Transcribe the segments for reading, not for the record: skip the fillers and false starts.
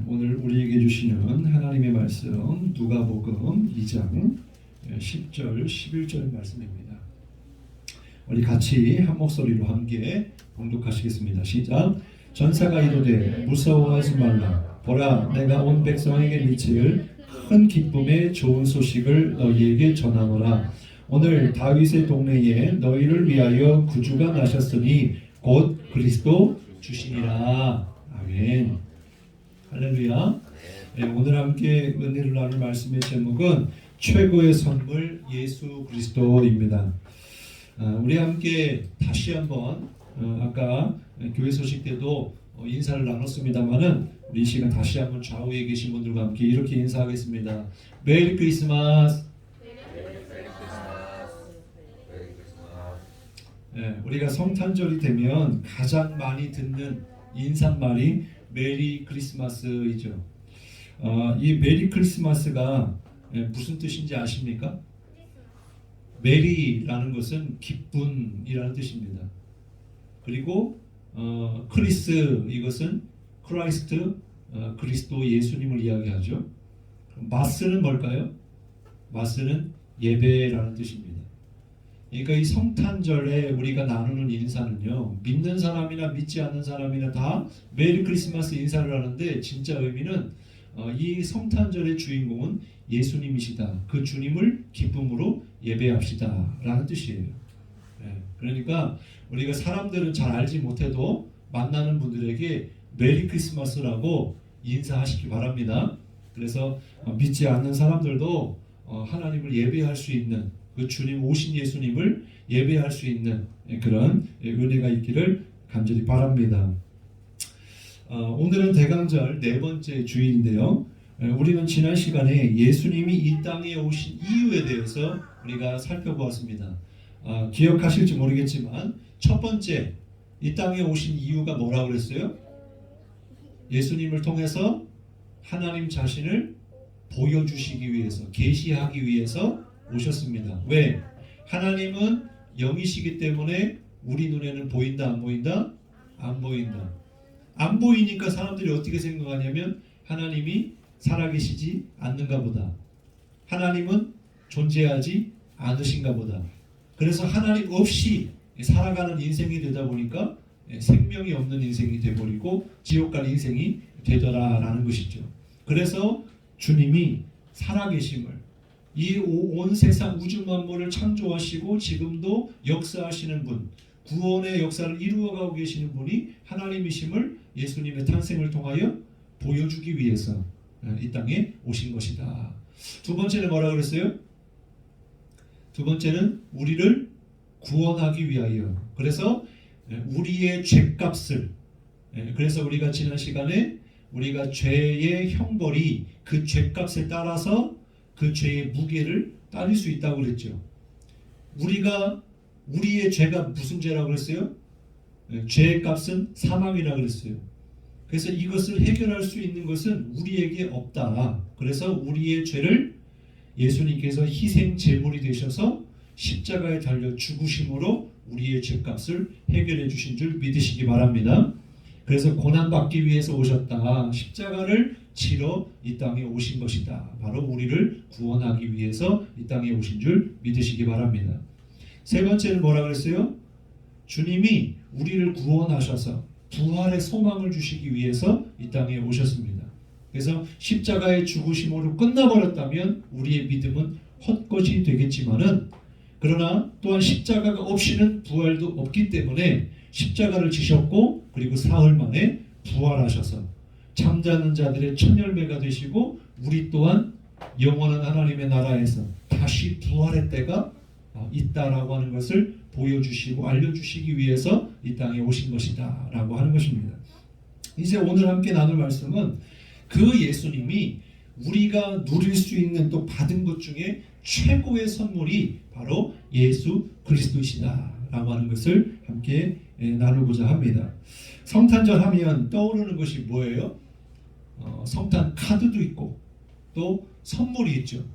오늘 우리에게 주시는 하나님의 말씀 누가복음 2장 10절 11절 말씀입니다. 우리 같이 한 목소리로 함께 봉독하시겠습니다. 시작. 전사가 이르되 무서워하지 말라. 보라, 내가 온 백성에게 미칠 큰 기쁨의 좋은 소식을 너희에게 전하노라. 오늘 다윗의 동네에 너희를 위하여 구주가 나셨으니 곧 그리스도 주시니라. 아멘. 할렐루야. 오늘 함께 은혜를 나눌 말씀의 제목은 최고의 선물 예수 그리스도입니다. 우리 함께 다시 한번 아까 교회 소식 때도 인사를 나눴습니다만은 우리 이 시간 다시 한번 좌우에 계신 분들과 함께 이렇게 인사하겠습니다. 메리 크리스마스. 우리가 성탄절이 되면 가장 많이 듣는 인사말이 메리 크리스마스이죠. 이 메리 크리스마스가 무슨 뜻인지 아십니까? 메리라는 것은 기쁨이라는 뜻입니다. 그리고 크리스 이것은 크라이스트 그리스도 예수님을 이야기하죠. 마스는 뭘까요? 마스는 예배라는 뜻입니다. 그러니까 이 성탄절에 우리가 나누는 인사는요, 믿는 사람이나 믿지 않는 사람이나 다 메리 크리스마스 인사를 하는데 진짜 의미는 이 성탄절의 주인공은 예수님이시다. 그 주님을 기쁨으로 예배합시다 라는 뜻이에요. 그러니까 우리가 사람들은 잘 알지 못해도 만나는 분들에게 메리 크리스마스라고 인사하시기 바랍니다. 그래서 믿지 않는 사람들도 하나님을 예배할 수 있는 그 주님 오신 예수님을 예배할 수 있는 그런 은혜가 있기를 간절히 바랍니다. 오늘은 대강절 네 번째 주일인데요. 우리는 지난 시간에 예수님이 이 땅에 오신 이유에 대해서 우리가 살펴보았습니다. 기억하실지 모르겠지만 첫 번째 이 땅에 오신 이유가 뭐라고 그랬어요? 예수님을 통해서 하나님 자신을 보여주시기 위해서, 계시하기 위해서 오셨습니다. 왜? 하나님은 영이시기 때문에 우리 눈에는 보인다, 안 보인다? 안 보인다. 안 보이니까 사람들이 어떻게 생각하냐면 하나님이 살아계시지 않는가 보다. 하나님은 존재하지 않으신가 보다. 그래서 하나님 없이 살아가는 인생이 되다 보니까 생명이 없는 인생이 되어버리고 지옥 갈 인생이 되더라라는 것이죠. 그래서 주님이 살아계심을, 이 온 세상 우주 만물을 창조하시고 지금도 역사하시는 분, 구원의 역사를 이루어가고 계시는 분이 하나님이심을 예수님의 탄생을 통하여 보여주기 위해서 이 땅에 오신 것이다. 두 번째는 뭐라고 그랬어요? 두 번째는 우리를 구원하기 위하여. 그래서 우리의 죄값을, 그래서 우리가 지난 시간에 우리가 죄의 형벌이 그 죄값에 따라서 그 죄의 무게를 따를 수 있다고 그랬죠. 우리의 죄가 무슨 죄라고 그랬어요? 죄의 값은 사망이라고 그랬어요. 그래서 이것을 해결할 수 있는 것은 우리에게 없다. 그래서 우리의 죄를 예수님께서 희생 제물이 되셔서 십자가에 달려 죽으심으로 우리의 죄값을 해결해 주신 줄 믿으시기 바랍니다. 그래서 고난받기 위해서 오셨다. 십자가를 치러 이 땅에 오신 것이다. 바로 우리를 구원하기 위해서 이 땅에 오신 줄 믿으시기 바랍니다. 세 번째는 뭐라 그랬어요? 주님이 우리를 구원하셔서 부활의 소망을 주시기 위해서 이 땅에 오셨습니다. 그래서 십자가의 죽으심으로 끝나버렸다면 우리의 믿음은 헛것이 되겠지만은, 그러나 또한 십자가가 없이는 부활도 없기 때문에 십자가를 지셨고 그리고 사흘 만에 부활하셔서 잠자는 자들의 첫 열매가 되시고 우리 또한 영원한 하나님의 나라에서 다시 부활의 때가 있다라고 하는 것을 보여주시고 알려주시기 위해서 이 땅에 오신 것이다 라고 하는 것입니다. 이제 오늘 함께 나눌 말씀은 그 예수님이 우리가 누릴 수 있는 또 받은 것 중에 최고의 선물이 바로 예수 그리스도이시다 라고 하는 것을 함께 나누고자 합니다. 성탄절 하면 떠오르는 것이 뭐예요? 성탄 카드도 있고 또 선물이 있죠.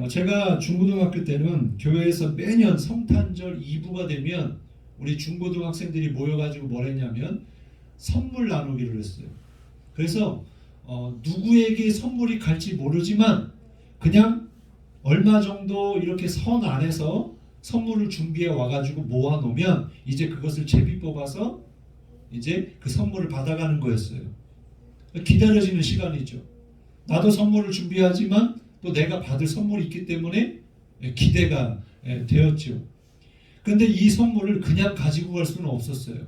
제가 중고등학교 때는 교회에서 매년 성탄절 2부가 되면 우리 중고등학생들이 모여가지고 뭘 했냐면 선물 나누기를 했어요. 그래서 누구에게 선물이 갈지 모르지만 그냥 얼마 정도 이렇게 선 안에서 선물을 준비해 와가지고 모아놓으면 이제 그것을 제비 뽑아서 이제 그 선물을 받아가는 거였어요. 기다려지는 시간이죠. 나도 선물을 준비하지만 또 내가 받을 선물이 있기 때문에 기대가 되었죠. 그런데 이 선물을 그냥 가지고 갈 수는 없었어요.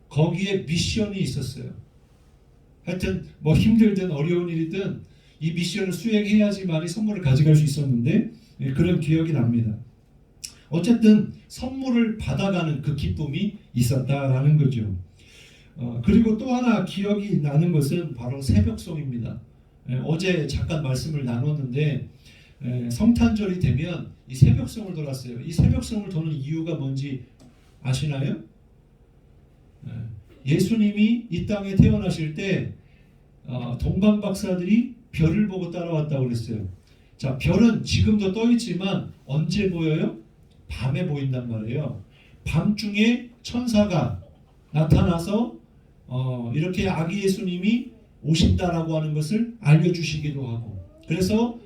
거기에 미션이 있었어요. 하여튼 뭐 힘들든 어려운 일이든 이 미션을 수행해야지만 이 선물을 가져갈 수 있었는데 그런 기억이 납니다. 어쨌든 선물을 받아가는 그 기쁨이 있었다라는 거죠. 그리고 또 하나 기억이 나는 것은 바로 새벽송입니다. 어제 잠깐 말씀을 나눴는데 성탄절이 되면 이 새벽송을 돌았어요. 이 새벽송을 도는 이유가 뭔지 아시나요? 예수님이 이 땅에 태어나실 때 동방 박사들이 별을 보고 따라왔다고 그랬어요. 자, 별은 지금도 떠 있지만 언제 보여요? 밤에 보인단 말이에요. 밤중에 천사가 나타나서 이렇게 아기 예수님이 오신다라고 하는 것을 알려주시기도 하고, 그래서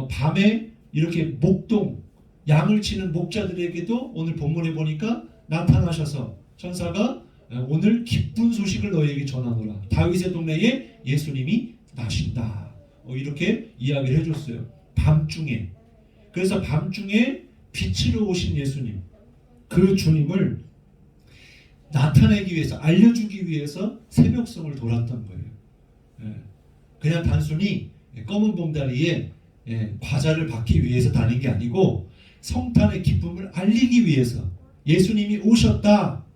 밤에 이렇게 목동 양을 치는 목자들에게도 오늘 본문에 보니까 나타나셔서 천사가 오늘 기쁜 소식을 너희에게 전하노라. 다윗의 동네에 예수님이 나신다. 이렇게 이야기를 해줬어요. 밤중에. 그래서 밤중에 빛으로 오신 예수님, 그 주님을 나타내기 위해서, 알려주기 위해서 새벽송을 돌았던 거예요. 그냥 단순히 검은 봉다리에 과자를 받기 위해서 다닌 게 아니고 성탄의 기쁨을 알리기 위해서, 예수님이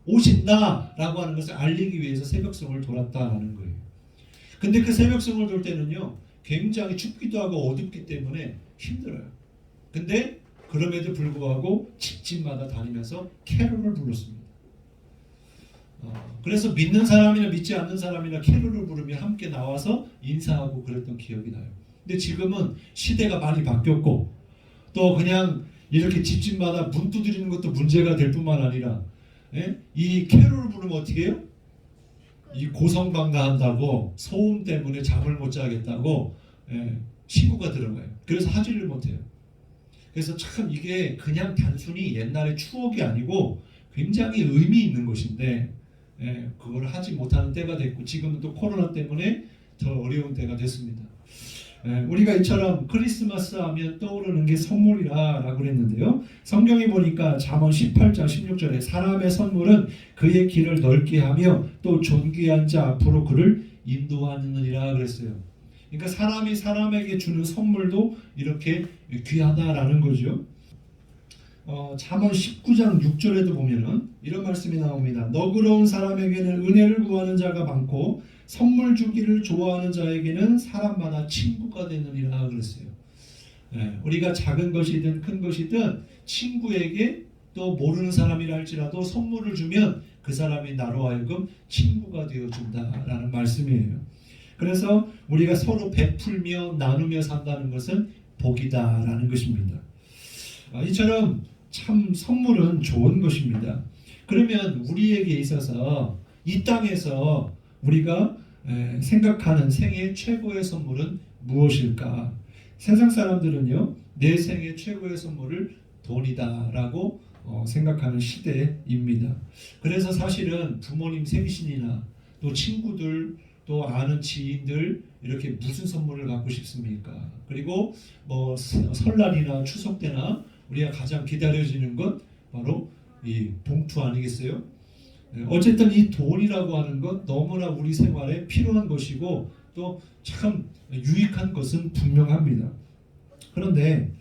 오신다라고 하는 것을 알리기 위해서 새벽송을 돌았다라는 거예요. 근데 그 새벽송을 돌 때는요, 굉장히 춥기도 하고 어둡기 때문에 힘들어요. 근데 그럼에도 불구하고 집집마다 다니면서 캐롤을 불렀습니다. 그래서 믿는 사람이나 믿지 않는 사람이나 캐롤을 부르며 함께 나와서 인사하고 그랬던 기억이 나요. 근데 지금은 시대가 많이 바뀌었고 또 그냥 이렇게 집집마다 문 두드리는 것도 문제가 될 뿐만 아니라 이 캐롤을 부르면 어떻게 해요? 이 고성방가한다고 소음 때문에 잠을 못 자겠다고 신고가 들어가요. 그래서 하지를 못해요. 그래서 참 이게 그냥 단순히 옛날의 추억이 아니고 굉장히 의미 있는 것인데 그걸 하지 못하는 때가 됐고, 지금은 또 코로나 때문에 더 어려운 때가 됐습니다. 우리가 이처럼 크리스마스 하면 떠오르는 게 선물이라고 그랬는데요. 성경에 보니까 잠언 18장 16절에 사람의 선물은 그의 길을 넓게 하며 또 존귀한 자 앞으로 그를 인도하느니라 그랬어요. 그러니까 사람이 사람에게 주는 선물도 이렇게 귀하다라는 거죠. 잠언 19장 6절에도 보면은 이런 말씀이 나옵니다. 너그러운 사람에게는 은혜를 구하는 자가 많고 선물 주기를 좋아하는 자에게는 사람마다 친구가 되느니라 그랬어요. 우리가 작은 것이든 큰 것이든 친구에게, 또 모르는 사람이라 할지라도 선물을 주면 그 사람이 나로 하여금 친구가 되어준다라는 말씀이에요. 그래서 우리가 서로 베풀며 나누며 산다는 것은 복이다라는 것입니다. 이처럼 참 선물은 좋은 것입니다. 그러면 우리에게 있어서 이 땅에서 우리가 생각하는 생애 최고의 선물은 무엇일까? 세상 사람들은요, 내 생애 최고의 선물을 돈이다라고 생각하는 시대입니다. 그래서 사실은 부모님 생신이나 또 친구들, 또 아는 지인들 이렇게 무슨 선물을 갖고 싶습니까? 그리고 뭐 설날이나 추석 때나 우리가 가장 기다려지는 것 바로 이 봉투 아니겠어요? 어쨌든 이 돈이라고 하는 것 너무나 우리 생활에 필요한 것이고 또 참 유익한 것은 분명합니다. 그런데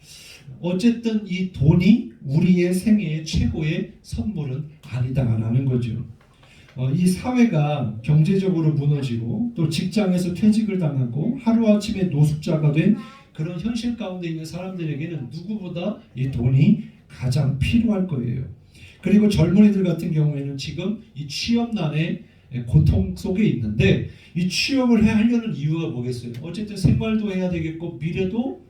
어쨌든 이 돈이 우리의 생애의 최고의 선물은 아니다라는 거죠. 이 사회가 경제적으로 무너지고 또 직장에서 퇴직을 당하고 하루아침에 노숙자가 된 그런 현실 가운데 있는 사람들에게는 누구보다 이 돈이 가장 필요할 거예요. 그리고 젊은이들 같은 경우에는 지금 이 취업난의 고통 속에 있는데 이 취업을 하려는 이유가 뭐겠어요? 어쨌든 생활도 해야 되겠고 미래도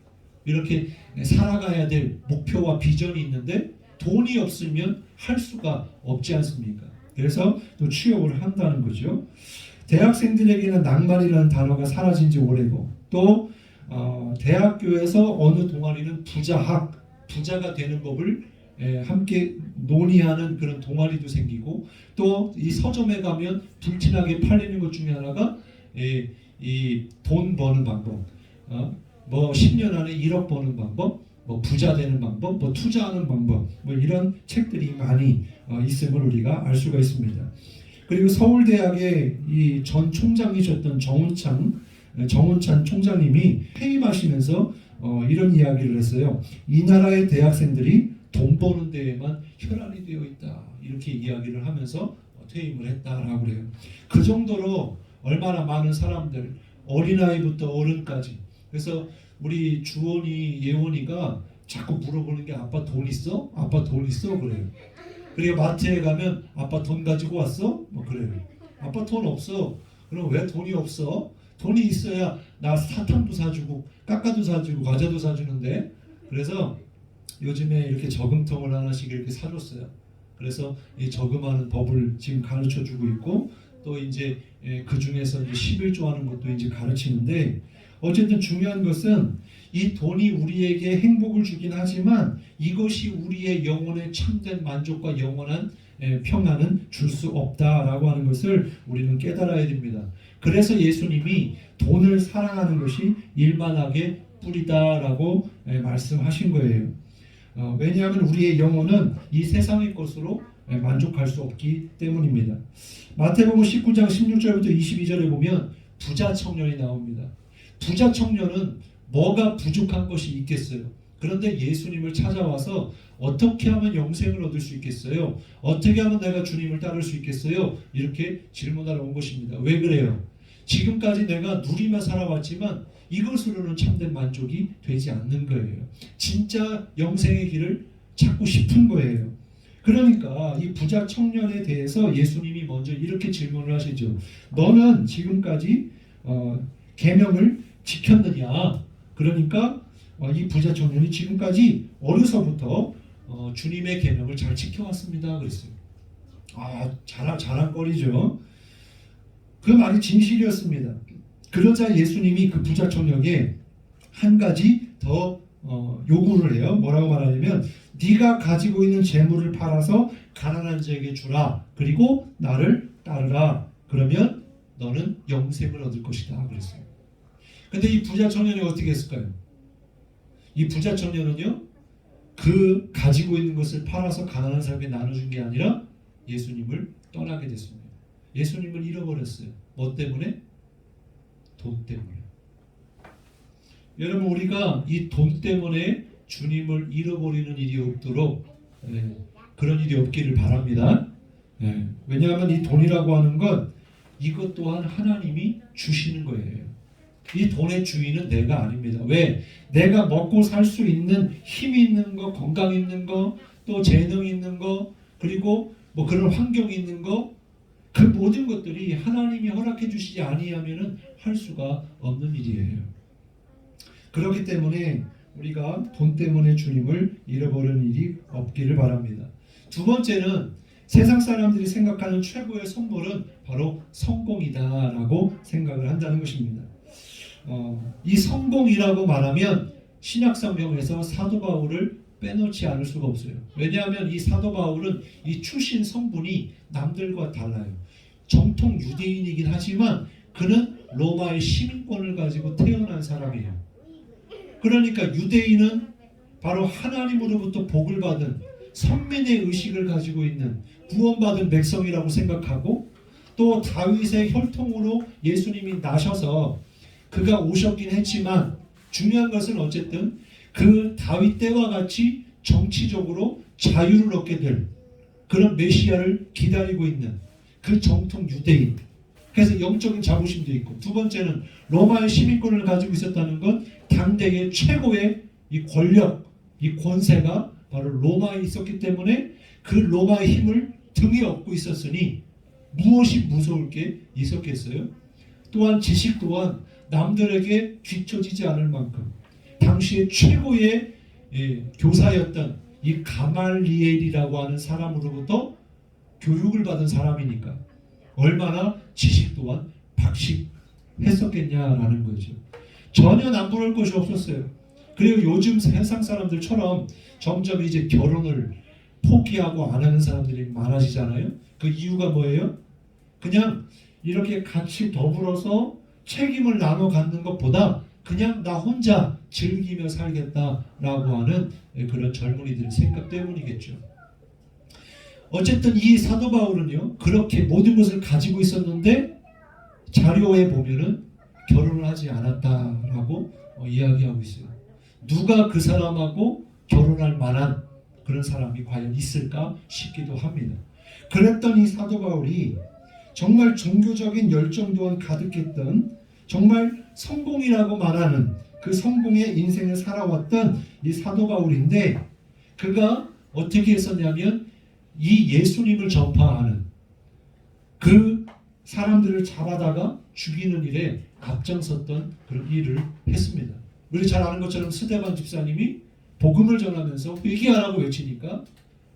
이렇게 살아가야 될 목표와 비전이 있는데 돈이 없으면 할 수가 없지 않습니까? 그래서 또 취업을 한다는 거죠. 대학생들에게는 낭만이라는 단어가 사라진 지 오래고 또 대학교에서 어느 동아리는 부자가 되는 법을 함께 논의하는 그런 동아리도 생기고 또 이 서점에 가면 불티나게 팔리는 것 중에 하나가 이 돈 버는 방법, 뭐 10년 안에 1억 버는 방법, 뭐 부자 되는 방법, 뭐 투자하는 방법, 뭐 이런 책들이 많이 있음을 우리가 알 수가 있습니다. 그리고 서울대학의 이 전 총장이셨던 정운찬 총장님이 퇴임하시면서 이런 이야기를 했어요. 이 나라의 대학생들이 돈 버는 데에만 혈안이 되어 있다. 이렇게 이야기를 하면서 퇴임을 했다라고 그래요. 그 정도로 얼마나 많은 사람들, 어린아이부터 어른까지. 그래서 우리 주원이 예원이가 자꾸 물어보는 게 아빠 돈 있어? 아빠 돈 있어? 그래요. 그리고 마트에 가면 아빠 돈 가지고 왔어? 뭐 그래요. 아빠 돈 없어. 그럼 왜 돈이 없어? 돈이 있어야 나 사탕도 사주고 까까도 사주고 과자도 사주는데. 그래서 요즘에 이렇게 저금통을 하나씩 이렇게 사줬어요. 그래서 이 저금하는 법을 지금 가르쳐주고 있고 또 이제 그 중에서 이제 11조 하는 것도 이제 가르치는데 어쨌든 중요한 것은 이 돈이 우리에게 행복을 주긴 하지만 이것이 우리의 영혼의 참된 만족과 영원한 평안은 줄 수 없다라고 하는 것을 우리는 깨달아야 됩니다. 그래서 예수님이 돈을 사랑하는 것이 일만하게 뿌리다라고 말씀하신 거예요. 왜냐하면 우리의 영혼은 이 세상의 것으로 만족할 수 없기 때문입니다. 마태복음 19장 16절부터 22절에 보면 부자 청년이 나옵니다. 부자 청년은 뭐가 부족한 것이 있겠어요? 그런데 예수님을 찾아와서 어떻게 하면 영생을 얻을 수 있겠어요? 어떻게 하면 내가 주님을 따를 수 있겠어요? 이렇게 질문하러 온 것입니다. 왜 그래요? 지금까지 내가 누리며 살아왔지만 이것으로는 참된 만족이 되지 않는 거예요. 진짜 영생의 길을 찾고 싶은 거예요. 그러니까 이 부자 청년에 대해서 예수님이 먼저 이렇게 질문을 하시죠. 너는 지금까지 계명을 지켰느냐? 그러니까 이 부자 청년이 지금까지 어려서부터 주님의 계명을 잘 지켜왔습니다. 그랬어요. 자랑거리죠. 그 말이 진실이었습니다. 그러자 예수님이 그 부자 청년에게 한 가지 더 요구를 해요. 뭐라고 말하냐면 네가 가지고 있는 재물을 팔아서 가난한 자에게 주라. 그리고 나를 따르라. 그러면 너는 영생을 얻을 것이다. 그랬어요. 근데 이 부자 청년이 어떻게 했을까요? 이 부자 청년은요, 그 가지고 있는 것을 팔아서 가난한 사람에게 나눠준 게 아니라 예수님을 떠나게 됐습니다. 예수님을 잃어버렸어요. 뭐 때문에? 돈 때문에. 여러분, 우리가 이 돈 때문에 주님을 잃어버리는 일이 없도록 그런 일이 없기를 바랍니다. 왜냐하면 이 돈이라고 하는 건 이것 또한 하나님이 주시는 거예요. 이 돈의 주인은 내가 아닙니다. 왜? 내가 먹고 살 수 있는 힘이 있는 거, 건강 있는 거, 또 재능 있는 거, 그리고 뭐 그런 환경이 있는 거, 그 모든 것들이 하나님이 허락해 주시지 아니하면은 할 수가 없는 일이에요. 그렇기 때문에 우리가 돈 때문에 주님을 잃어버리는 일이 없기를 바랍니다. 두 번째는 세상 사람들이 생각하는 최고의 선물은 바로 성공이다라고 생각을 한다는 것입니다. 이 성공이라고 말하면 신약 성경에서 사도 바울을 빼놓지 않을 수가 없어요. 왜냐하면 이 사도 바울은 이 출신 성분이 남들과 달라요. 정통 유대인이긴 하지만 그는 로마의 시민권을 가지고 태어난 사람이에요. 그러니까 유대인은 바로 하나님으로부터 복을 받은 선민의 의식을 가지고 있는 구원받은 백성이라고 생각하고 또 다윗의 혈통으로 예수님이 나셔서 그가 오셨긴 했지만 중요한 것은 어쨌든 그 다윗 때와 같이 정치적으로 자유를 얻게 될 그런 메시아를 기다리고 있는 그 정통 유대인. 그래서 영적인 자부심도 있고, 두 번째는 로마의 시민권을 가지고 있었다는 건 당대의 최고의 이 권력, 이 권세가 바로 로마에 있었기 때문에 그 로마의 힘을 등에 업고 있었으니 무엇이 무서울 게 있었겠어요? 또한 지식 또한 남들에게 뒤처지지 않을 만큼 당시의 최고의 교사였던 이 가말리엘이라고 하는 사람으로부터 교육을 받은 사람이니까 얼마나 지식 또한 박식했었겠냐라는 거죠. 전혀 남부러울 것이 없었어요. 그리고 요즘 세상 사람들처럼 점점 이제 결혼을 포기하고 안 하는 사람들이 많아지잖아요. 그 이유가 뭐예요? 그냥 이렇게 같이 더불어서 책임을 나눠 갖는 것보다 그냥 나 혼자 즐기며 살겠다라고 하는 그런 젊은이들의 생각 때문이겠죠. 어쨌든 이 사도 바울은요, 그렇게 모든 것을 가지고 있었는데 자료에 보면은 결혼을 하지 않았다라고 이야기하고 있어요. 누가 그 사람하고 결혼할 만한 그런 사람이 과연 있을까 싶기도 합니다. 그랬던 이 사도 바울이 정말 종교적인 열정 또한 가득했던, 정말 성공이라고 말하는 그 성공의 인생을 살아왔던 이 사도 바울인데, 그가 어떻게 했었냐면 이 예수님을 전파하는 그 사람들을 잡아다가 죽이는 일에 앞장섰던 그런 일을 했습니다. 우리 잘 아는 것처럼 스데반 집사님이 복음을 전하면서 회개하라고 외치니까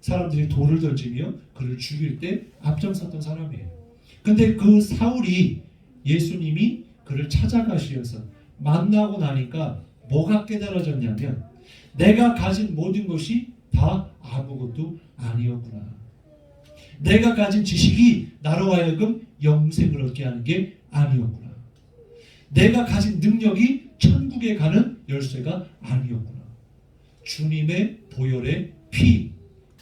사람들이 돌을 던지며 그를 죽일 때 앞장섰던 사람이에요. 근데 그 사울이 예수님이 그를 찾아가시어서 만나고 나니까 뭐가 깨달아졌냐면 내가 가진 모든 것이 다 아무것도 아니었구나. 내가 가진 지식이 나로 하여금 영생을 얻게 하는 게 아니었구나. 내가 가진 능력이 천국에 가는 열쇠가 아니었구나. 주님의 보혈의 피,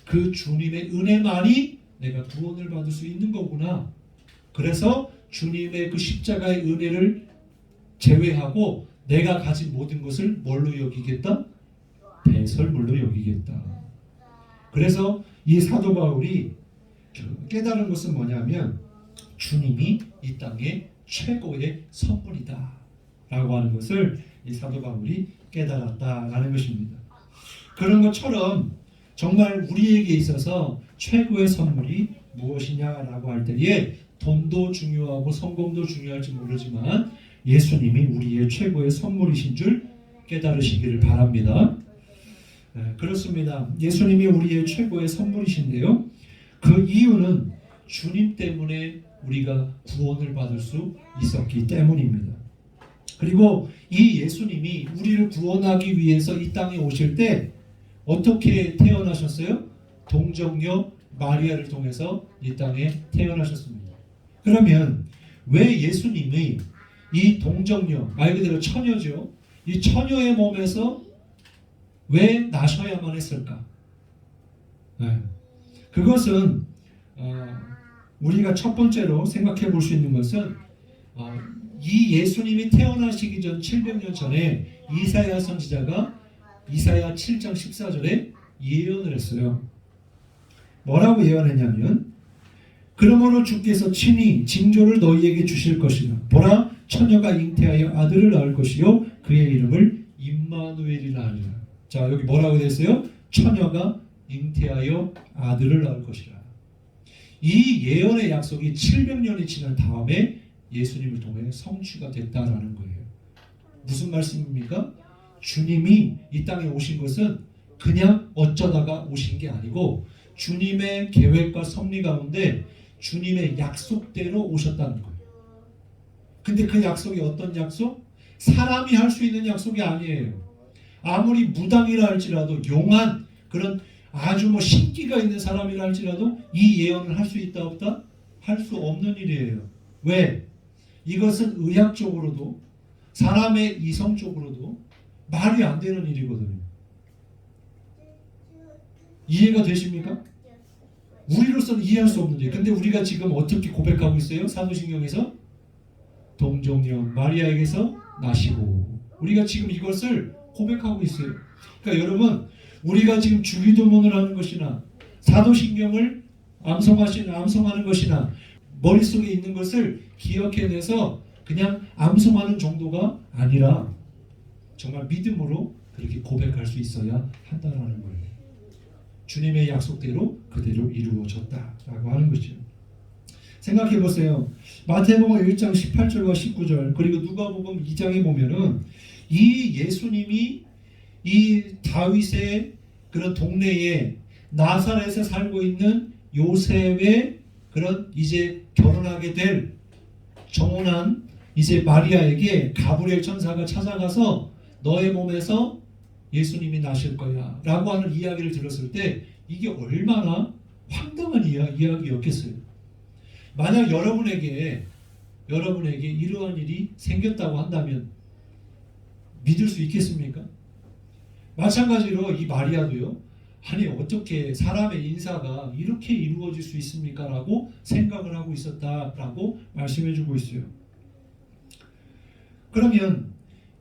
그 주님의 은혜만이 내가 구원을 받을 수 있는 거구나. 그래서 주님의 그 십자가의 은혜를 제외하고 내가 가진 모든 것을 뭘로 여기겠다? 배설물로 여기겠다. 그래서 이 사도 바울이 깨달은 것은 뭐냐면 주님이 이 땅의 최고의 선물이다 라고 하는 것을 이 사도 바울이 깨달았다라는 것입니다. 그런 것처럼 정말 우리에게 있어서 최고의 선물이 무엇이냐라고 할 때에 돈도 중요하고 성공도 중요할지 모르지만 예수님이 우리의 최고의 선물이신 줄 깨달으시기를 바랍니다. 그렇습니다. 예수님이 우리의 최고의 선물이신데요. 그 이유는 주님 때문에 우리가 구원을 받을 수 있었기 때문입니다. 그리고 이 예수님이 우리를 구원하기 위해서 이 땅에 오실 때 어떻게 태어나셨어요? 동정녀 마리아를 통해서 이 땅에 태어나셨습니다. 그러면 왜 예수님이 이 동정녀, 말 그대로 처녀죠. 이 처녀의 몸에서 왜 나셔야만 했을까? 그것은 우리가 첫 번째로 생각해 볼 수 있는 것은 이 예수님이 태어나시기 전 700년 전에 이사야 선지자가 이사야 7장 14절에 예언을 했어요. 뭐라고 예언했냐면 그러므로 주께서 친히 징조를 너희에게 주실 것이라. 보라, 처녀가 잉태하여 아들을 낳을 것이요 그의 이름을 임마누엘이라 하리라. 자, 여기 뭐라고 됐어요? 처녀가 잉태하여 아들을 낳을 것이라. 이 예언의 약속이 700년이 지난 다음에 예수님을 통해 성취가 됐다라는 거예요. 무슨 말씀입니까? 주님이 이 땅에 오신 것은 그냥 어쩌다가 오신 게 아니고 주님의 계획과 섭리 가운데 주님의 약속대로 오셨다는 거예요. 근데 그 약속이 어떤 약속? 사람이 할 수 있는 약속이 아니에요. 아무리 무당이라 할지라도 용한 그런 아주 신기가 있는 사람이라 할지라도 이 예언을 할 수 있다 없다? 할 수 없는 일이에요. 왜? 이것은 의학적으로도 사람의 이성적으로도 말이 안 되는 일이거든요. 이해가 되십니까? 우리로서는 이해할 수 없는 일. 근데 우리가 지금 어떻게 고백하고 있어요? 사도신경에서 동정녀 마리아에게서 나시고 우리가 지금 이것을 고백하고 있어요. 그러니까 여러분 우리가 지금 주기도문을 하는 것이나 사도신경을 암송하는 것이나 머릿속에 있는 것을 기억해내서 그냥 암송하는 정도가 아니라 정말 믿음으로 그렇게 고백할 수 있어야 한다는 거예요. 주님의 약속대로 그대로 이루어졌다라고 하는 거죠. 생각해 보세요. 마태복음 1장 18절과 19절 그리고 누가복음 2장에 보면은 이 예수님이 이 다윗의 그런 동네에 나사렛에 살고 있는 요셉의 그런 이제 결혼하게 될 정혼한 이제 마리아에게 가브리엘 천사가 찾아가서 너의 몸에서 예수님이 나실 거야 라고 하는 이야기를 들었을 때 이게 얼마나 황당한 이야기였겠어요. 만약 여러분에게 이러한 일이 생겼다고 한다면 믿을 수 있겠습니까? 마찬가지로 이 마리아도요. 아니 어떻게 사람의 인사가 이렇게 이루어질 수 있습니까? 라고 생각을 하고 있었다라고 말씀해주고 있어요. 그러면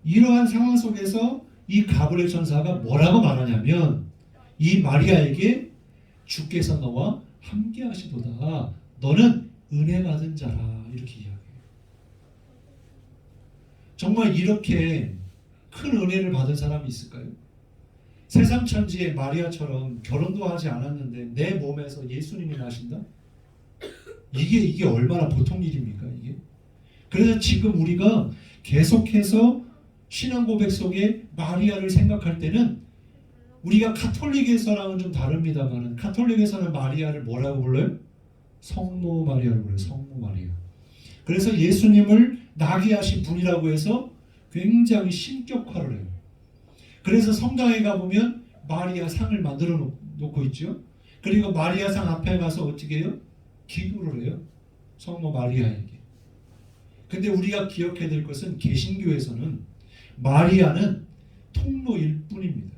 이러한 상황 속에서 이 가브리엘 천사가 뭐라고 말하냐면 이 마리아에게 주께서 너와 함께 하시도다. 너는 은혜 받은 자라. 이렇게 이야기해요. 정말 이렇게 큰 은혜를 받은 사람이 있을까요? 세상 천지의 마리아처럼 결혼도 하지 않았는데 내 몸에서 예수님이 나신다? 이게 얼마나 보통 일입니까? 이게? 그래서 지금 우리가 계속해서 신앙 고백 속에 마리아를 생각할 때는 우리가 가톨릭에서랑은 좀 다릅니다만은 가톨릭에서는 마리아를 뭐라고 불러요? 성모 마리아를 불러요. 성모 마리아. 그래서 예수님을 나게 하신 분이라고 해서 굉장히 신격화를 해요. 그래서 성당에 가보면 마리아 상을 만들어 놓고 있죠. 그리고 마리아 상 앞에 가서 어떻게 해요? 기도를 해요. 성모 마리아에게. 근데 우리가 기억해야 될 것은 개신교에서는 마리아는 통로일 뿐입니다.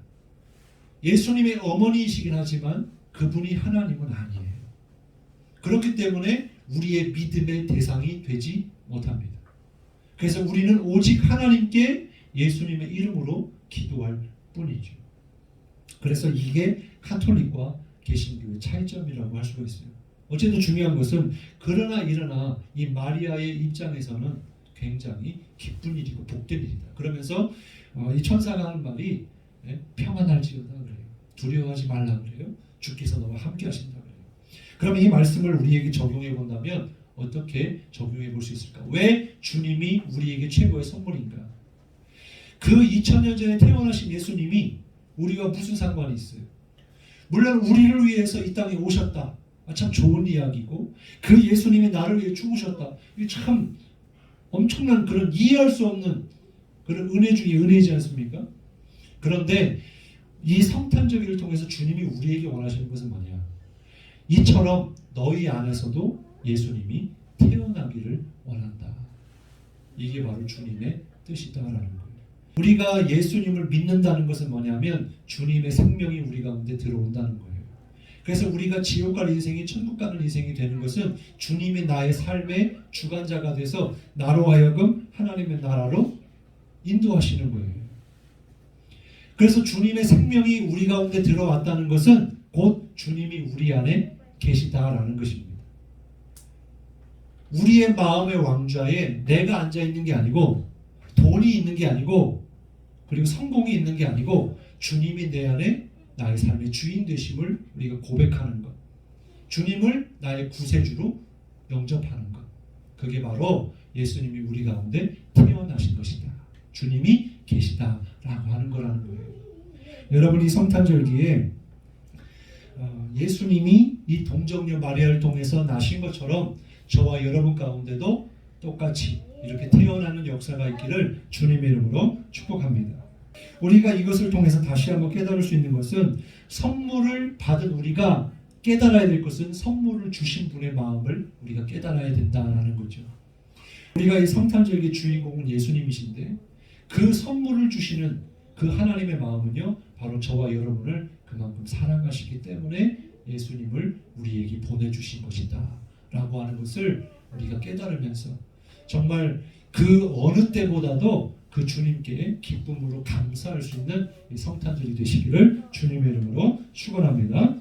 예수님의 어머니이시긴 하지만 그분이 하나님은 아니에요. 그렇기 때문에 우리의 믿음의 대상이 되지 못합니다. 그래서 우리는 오직 하나님께 예수님의 이름으로 기도할 뿐이죠. 그래서 이게 가톨릭과 개신교의 차이점이라고 할 수가 있어요. 어쨌든 중요한 것은 그러나 이 마리아의 입장에서는 굉장히 기쁜 일이고 복된 일이다. 그러면서 이 천사가 하는 말이 평안할지어다 그래요. 두려워하지 말라 그래요. 주께서 너와 함께 하신다 그래요. 그러면 이 말씀을 우리에게 적용해 본다면 어떻게 적용해 볼 수 있을까? 왜 주님이 우리에게 최고의 선물인가? 그 2000년 전에 태어나신 예수님이 우리와 무슨 상관이 있어요? 물론 우리를 위해서 이 땅에 오셨다. 참 좋은 이야기고 그 예수님이 나를 위해 죽으셨다. 이게 참 엄청난 그런 이해할 수 없는 그런 은혜 중에 은혜이지 않습니까? 그런데 이 성탄절기를 통해서 주님이 우리에게 원하시는 것은 뭐냐? 이처럼 너희 안에서도 예수님이 태어나기를 원한다. 이게 바로 주님의 뜻이다라는 거예요. 우리가 예수님을 믿는다는 것은 뭐냐면 주님의 생명이 우리 가운데 들어온다는 거예요. 그래서 우리가 지옥 갈 인생이 천국 가는 인생이 되는 것은 주님이 나의 삶의 주관자가 돼서 나로 하여금 하나님의 나라로 인도하시는 거예요. 그래서 주님의 생명이 우리 가운데 들어왔다는 것은 곧 주님이 우리 안에 계시다라는 것입니다. 우리의 마음의 왕좌에 내가 앉아있는 게 아니고 돈이 있는 게 아니고 그리고 성공이 있는 게 아니고 주님이 내 안에 나의 삶의 주인 되심을 우리가 고백하는 것, 주님을 나의 구세주로 영접하는 것, 그게 바로 예수님이 우리 가운데 태어나신 것이다. 주님이 계시다라고 하는 거라는 거예요. 여러분이 성탄절기에 예수님이 이 동정녀 마리아를 통해서 나신 것처럼 저와 여러분 가운데도 똑같이 이렇게 태어나는 역사가 있기를 주님의 이름으로 축복합니다. 우리가 이것을 통해서 다시 한번 깨달을 수 있는 것은 선물을 받은 우리가 깨달아야 될 것은 선물을 주신 분의 마음을 우리가 깨달아야 된다는 거죠. 우리가 이 성탄절기 주인공은 예수님이신데 그 선물을 주시는 그 하나님의 마음은요 바로 저와 여러분을 그만큼 사랑하시기 때문에 예수님을 우리에게 보내주신 것이다 라고 하는 것을 우리가 깨달으면서 정말 그 어느 때보다도 그 주님께 기쁨으로 감사할 수 있는 이 성탄절이 되시기를 주님의 이름으로 축원합니다.